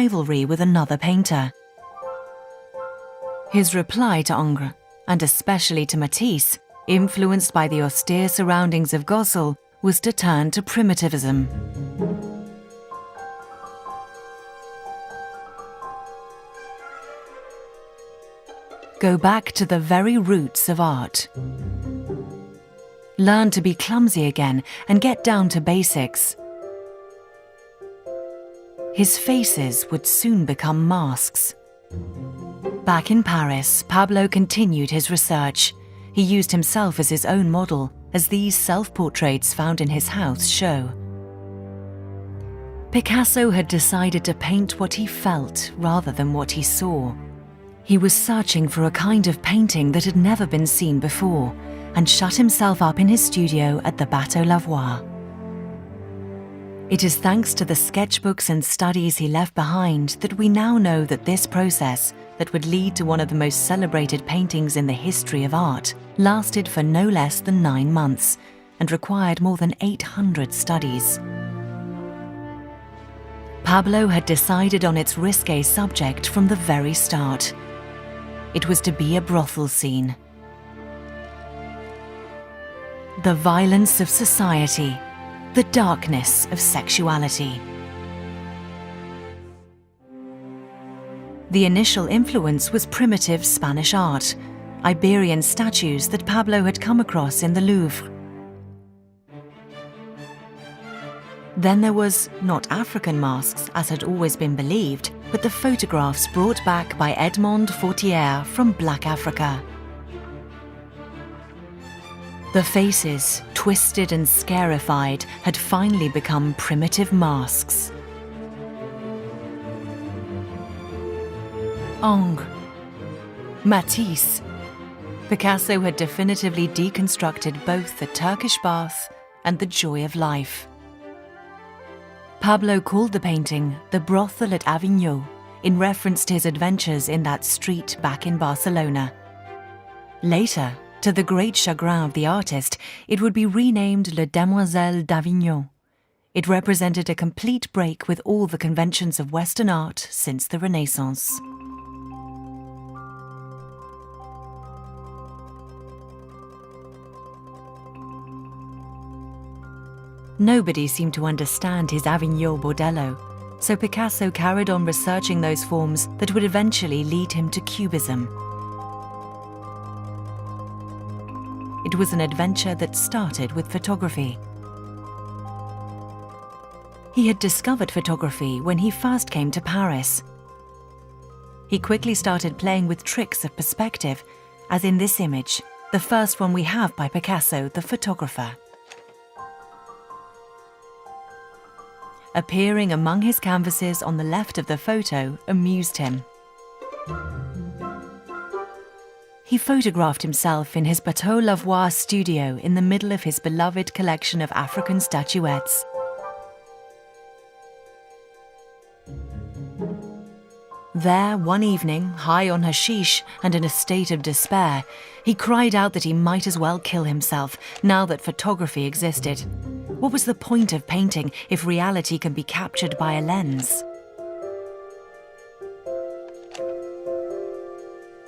rivalry with another painter. His reply to Ingres, and especially to Matisse, influenced by the austere surroundings of Gossel, was to turn to primitivism. Go back to the very roots of art. Learn to be clumsy again and get down to basics. His faces would soon become masks. Back in Paris, Pablo continued his research. He used himself as his own model, as these self-portraits found in his house show. Picasso had decided to paint what he felt rather than what he saw. He was searching for a kind of painting that had never been seen before, and shut himself up in his studio at the Bateau Lavoir. It is thanks to the sketchbooks and studies he left behind that we now know that this process, that would lead to one of the most celebrated paintings in the history of art, lasted for no less than 9 months and required more than 800 studies. Pablo had decided on its risque subject from the very start. It was to be a brothel scene. The violence of society, the darkness of sexuality. The initial influence was primitive Spanish art, Iberian statues that Pablo had come across in the Louvre. Then there was not African masks, as had always been believed, but the photographs brought back by Edmond Fortier from Black Africa. The faces, twisted and scarified, had finally become primitive masks. Ingres, Matisse. Picasso had definitively deconstructed both the Turkish bath and the joy of life. Pablo called the painting the brothel at Avignon, in reference to his adventures in that street back in Barcelona. Later, to the great chagrin of the artist, it would be renamed Les Demoiselles d'Avignon. It represented a complete break with all the conventions of Western art since the Renaissance. Nobody seemed to understand his Avignon bordello, so Picasso carried on researching those forms that would eventually lead him to Cubism. It was an adventure that started with photography. He had discovered photography when he first came to Paris. He quickly started playing with tricks of perspective, as in this image, the first one we have by Picasso, the photographer. Appearing among his canvases on the left of the photo amused him. He photographed himself in his Bateau Lavoir studio in the middle of his beloved collection of African statuettes. There, one evening, high on hashish and in a state of despair, he cried out that he might as well kill himself, now that photography existed. What was the point of painting if reality can be captured by a lens?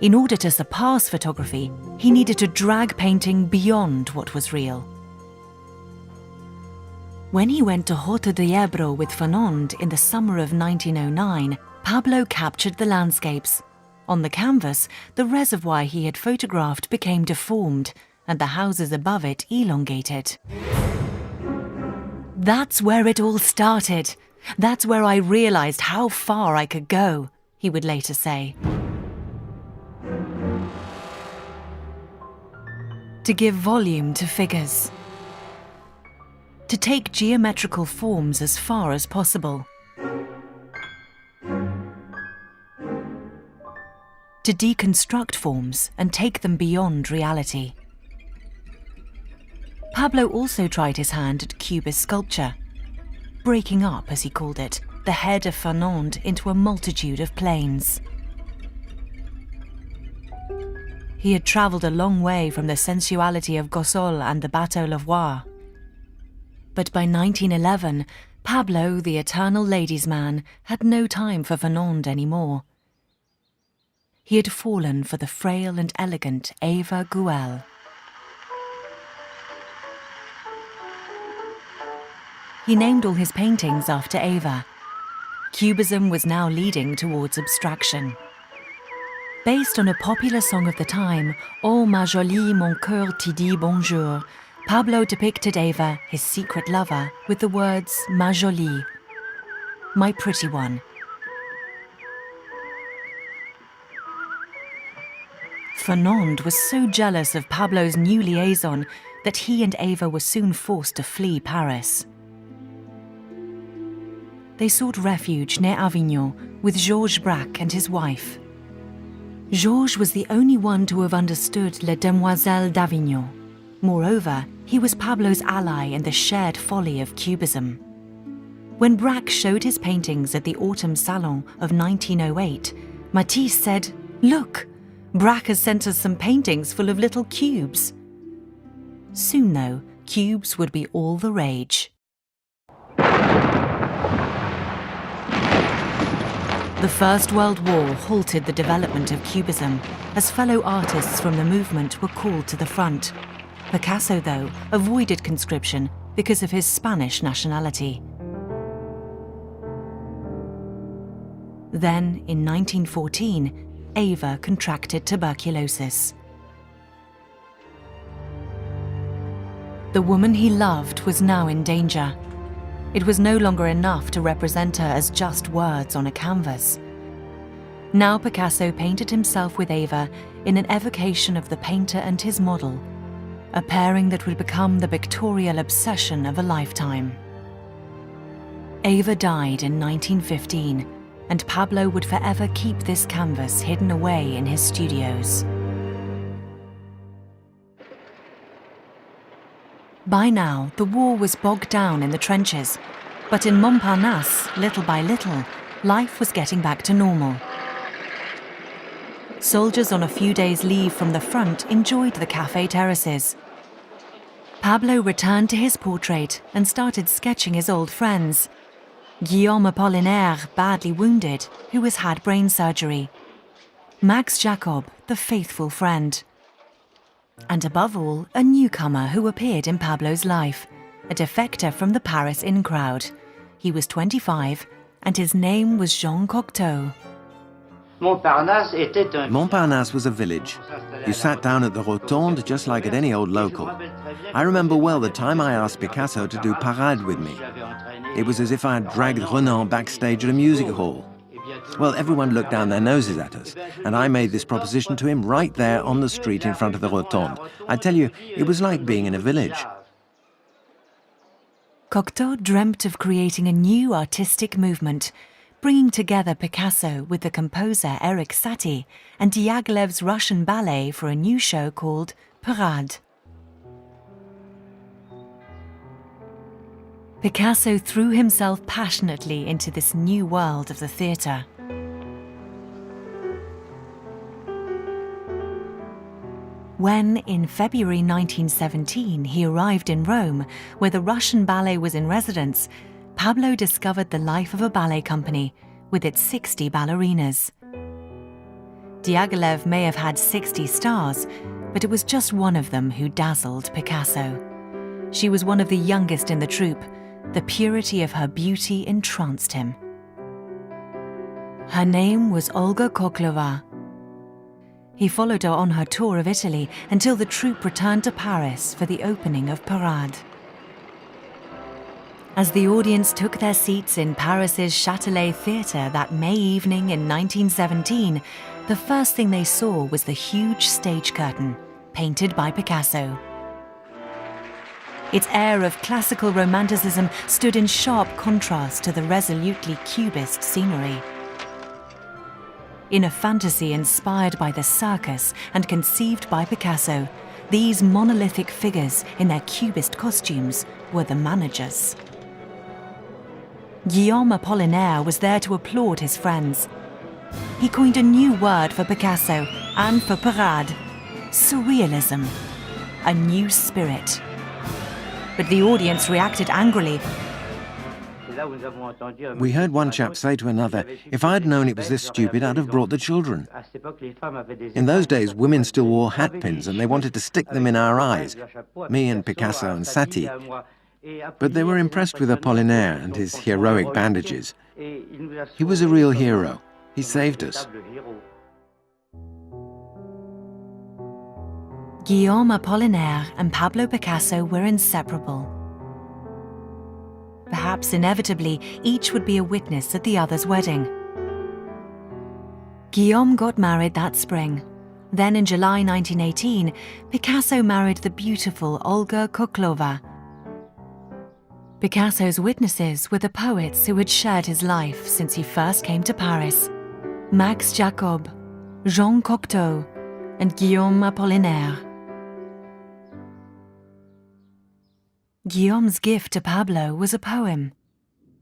In order to surpass photography, he needed to drag painting beyond what was real. When he went to Horta de Ebro with Fernand in the summer of 1909, Pablo captured the landscapes. On the canvas, the reservoir he had photographed became deformed, and the houses above it elongated. "That's where it all started. That's where I realized how far I could go," he would later say. To give volume to figures. To take geometrical forms as far as possible. To deconstruct forms and take them beyond reality. Pablo also tried his hand at Cubist sculpture, breaking up, as he called it, the head of Fernand into a multitude of planes. He had travelled a long way from the sensuality of Gossol and the Bateau Lavoir. But by 1911, Pablo, the eternal ladies' man, had no time for Fernande anymore. He had fallen for the frail and elegant Eva Guel. He named all his paintings after Eva. Cubism was now leading towards abstraction. Based on a popular song of the time, Oh ma jolie, mon cœur te dit bonjour, Pablo depicted Eva, his secret lover, with the words ma jolie, my pretty one. Fernande was so jealous of Pablo's new liaison that he and Eva were soon forced to flee Paris. They sought refuge near Avignon with Georges Braque and his wife. Georges was the only one to have understood Les Demoiselles d'Avignon. Moreover, he was Pablo's ally in the shared folly of Cubism. When Braque showed his paintings at the Autumn Salon of 1908, Matisse said, "Look, Braque has sent us some paintings full of little cubes." Soon, though, cubes would be all the rage. The First World War halted the development of Cubism, as fellow artists from the movement were called to the front. Picasso, though, avoided conscription because of his Spanish nationality. Then, in 1914, Eva contracted tuberculosis. The woman he loved was now in danger. It was no longer enough to represent her as just words on a canvas. Now Picasso painted himself with Eva in an evocation of the painter and his model, a pairing that would become the pictorial obsession of a lifetime. Eva died in 1915, and Pablo would forever keep this canvas hidden away in his studios. By now, the war was bogged down in the trenches, but in Montparnasse, little by little, life was getting back to normal. Soldiers on a few days' leave from the front enjoyed the café terraces. Pablo returned to his portrait and started sketching his old friends. Guillaume Apollinaire, badly wounded, who has had brain surgery. Max Jacob, the faithful friend. And above all, a newcomer who appeared in Pablo's life, a defector from the Paris in crowd. He was 25, and his name was Jean Cocteau. Montparnasse was a village. You sat down at the Rotonde just like at any old local. I remember well the time I asked Picasso to do Parade with me. It was as if I had dragged Renan backstage at a music hall. Well, everyone looked down their noses at us, and I made this proposition to him right there on the street in front of the Rotonde. I tell you, it was like being in a village. Cocteau dreamt of creating a new artistic movement, bringing together Picasso with the composer Erik Satie and Diaghilev's Russian ballet for a new show called Parade. Picasso threw himself passionately into this new world of the theatre. When, in February 1917, he arrived in Rome, where the Russian ballet was in residence, Pablo discovered the life of a ballet company with its 60 ballerinas. Diaghilev may have had 60 stars, but it was just one of them who dazzled Picasso. She was one of the youngest in the troupe. The purity of her beauty entranced him. Her name was Olga Koklova. He followed her on her tour of Italy until the troupe returned to Paris for the opening of Parade. As the audience took their seats in Paris's Châtelet Theatre that May evening in 1917, the first thing they saw was the huge stage curtain, painted by Picasso. Its air of classical romanticism stood in sharp contrast to the resolutely Cubist scenery. In a fantasy inspired by the circus and conceived by Picasso, these monolithic figures in their Cubist costumes were the managers. Guillaume Apollinaire was there to applaud his friends. He coined a new word for Picasso and for Parade: surrealism, a new spirit. But the audience reacted angrily. We heard one chap say to another, "If I'd known it was this stupid, I'd have brought the children." In those days, women still wore hat pins and they wanted to stick them in our eyes, me and Picasso and Satie. But they were impressed with Apollinaire and his heroic bandages. He was a real hero. He saved us. Guillaume Apollinaire and Pablo Picasso were inseparable. Perhaps inevitably, each would be a witness at the other's wedding. Guillaume got married that spring. Then in July 1918, Picasso married the beautiful Olga Koklova. Picasso's witnesses were the poets who had shared his life since he first came to Paris: Max Jacob, Jean Cocteau, and Guillaume Apollinaire. Guillaume's gift to Pablo was a poem.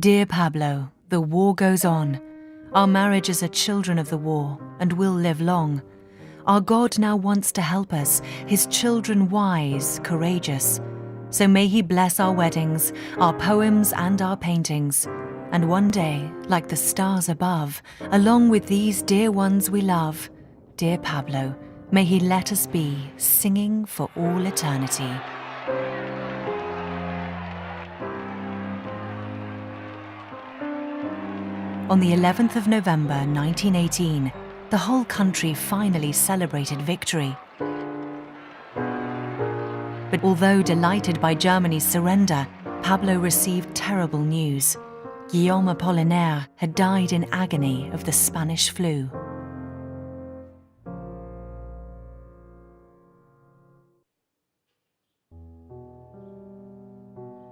"Dear Pablo, the war goes on. Our marriages are children of the war and will live long. Our God now wants to help us, his children wise, courageous. So may he bless our weddings, our poems and our paintings. And one day, like the stars above, along with these dear ones we love, dear Pablo, may he let us be singing for all eternity." On the 11th of November 1918, the whole country finally celebrated victory. But although delighted by Germany's surrender, Pablo received terrible news. Guillaume Apollinaire had died in agony of the Spanish flu.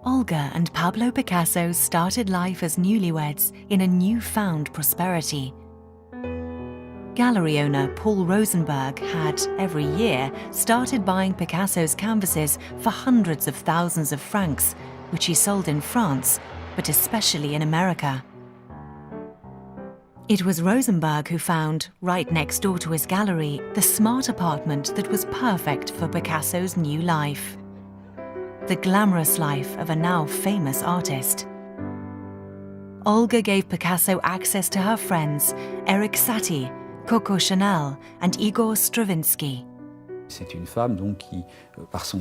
Olga and Pablo Picasso started life as newlyweds in a newfound prosperity. Gallery owner Paul Rosenberg had, every year, started buying Picasso's canvases for hundreds of thousands of francs, which he sold in France, but especially in America. It was Rosenberg who found, right next door to his gallery, the smart apartment that was perfect for Picasso's new life. The glamorous life of a now famous artist. Olga gave Picasso access to her friends, Eric Satie, Coco Chanel, and Igor Stravinsky.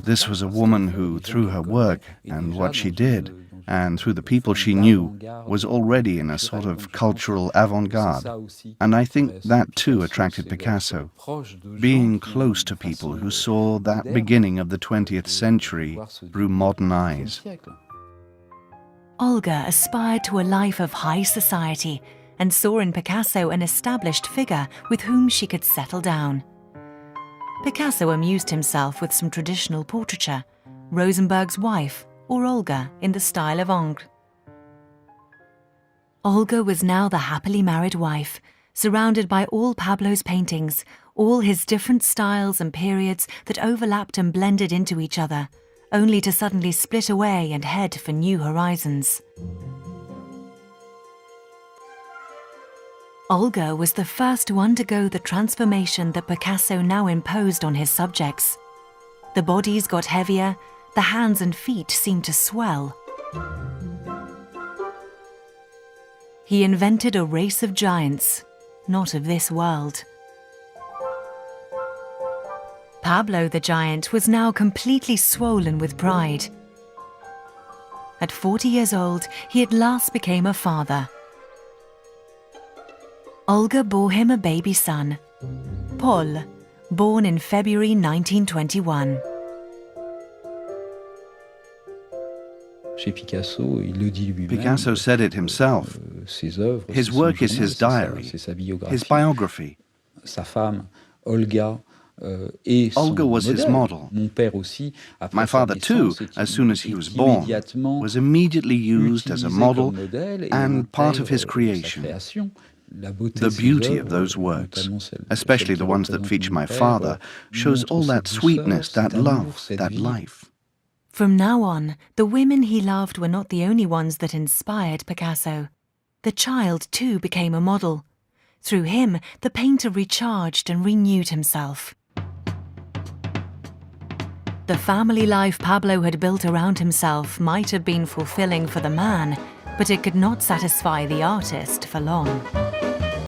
This was a woman who, through her work and what she did, and through the people she knew, was already in a sort of cultural avant-garde. And I think that too attracted Picasso, being close to people who saw that beginning of the 20th century through modern eyes. Olga aspired to a life of high society and saw in Picasso an established figure with whom she could settle down. Picasso amused himself with some traditional portraiture, Rosenberg's wife, or Olga in the style of Ingres. Olga was now the happily married wife, surrounded by all Pablo's paintings, all his different styles and periods that overlapped and blended into each other, only to suddenly split away and head for new horizons. Olga was the first to undergo the transformation that Picasso now imposed on his subjects. The bodies got heavier, the hands and feet seemed to swell. He invented a race of giants, not of this world. Pablo the giant was now completely swollen with pride. At 40 years old, he at last became a father. Olga bore him a baby son, Paul, born in February 1921. Picasso said it himself. His work is his diary, his biography. Olga was his model. My father, too, as soon as he was born, was immediately used as a model and part of his creation. The beauty of those works, especially the ones that feature my father, shows all that sweetness, that love, that life. From now on, the women he loved were not the only ones that inspired Picasso. The child, too, became a model. Through him, the painter recharged and renewed himself. The family life Pablo had built around himself might have been fulfilling for the man, But it could not satisfy the artist for long.